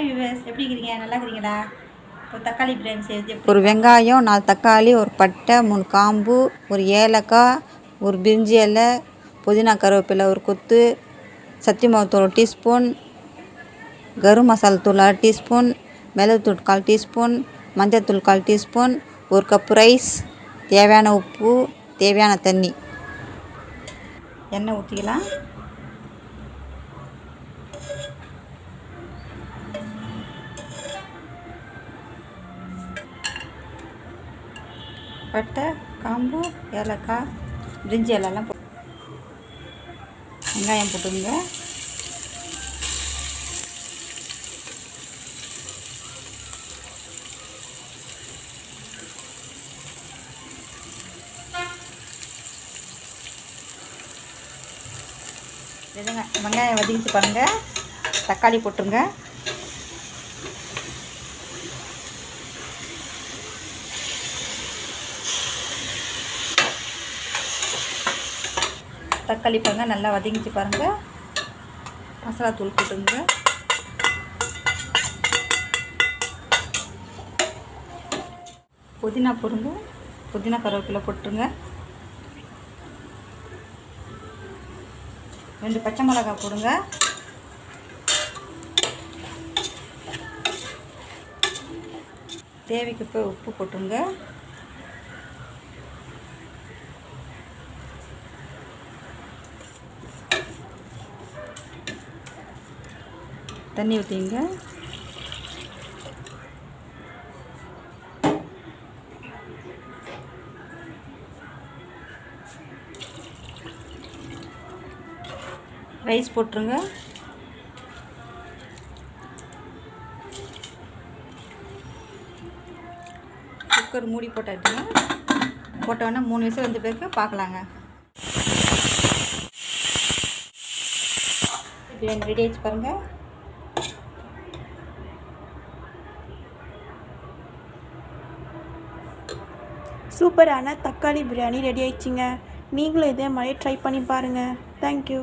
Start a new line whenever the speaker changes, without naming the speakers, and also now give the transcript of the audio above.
Hi viewers, எப்படி இருக்கிறீங்க? நல்லா இருக்கிறீங்களா? ஒரு தக்காளி பிரியாணி செய்யுது.
ஒரு வெங்காயம், 4 தக்காளி, ஒரு பட்டை, 3 காம்பு, ஒரு ஏலக்காய், ஒரு பிரிஞ்சி இலை, புதினா கருவேப்பிலை ஒரு கொத்து, சத்தி மாவுத்தூள் 1 டீஸ்பூன், கரும் மசாலா தூள் 1/2 டீஸ்பூன், மிளகுத்தூள் 1/4 டீஸ்பூன், மஞ்சள்தூள் 1/4 டீஸ்பூன், 1 கப் ரைஸ், தேவையான உப்பு, தேவையான தண்ணி.
எண்ணெய் ஊற்றிக்கலாம். பட்டை, காம்பு, ஏலக்காய், பிரிஞ்சி இலைலாம் வெங்காயம் போட்டுங்க. வெங்காயம் வதக்கிட்டு பாருங்கள். தக்காளி போட்டுருங்க. தக்காளி பாருங்க நல்லா வதங்கிச்சு பாருங்கள். மசாலா தூள் போட்டுருங்க. புதினா போடுங்க. புதினா கருவேப்பிலை போட்டுருங்க. 2 பச்சை மிளகாய் போடுங்க. தேவைக்கு போய் உப்பு போட்டுருங்க. தண்ணி ஊற்றிங்க. ரைஸ் போட்டுருங்க. குக்கர் மூடி போட்டாச்சுங்க. போட்டோன்னா 3 விசில் வந்து பிறகு பார்க்கலாங்க. பிரியாணி ரெடி ஆகிடுச்சு பாருங்கள்.
சூப்பரான தக்காளி பிரியாணி ரெடி ஆயிடுச்சுங்க. நீங்களும் இதே மாதிரி ட்ரை பண்ணி பாருங்கள். தேங்க்யூ.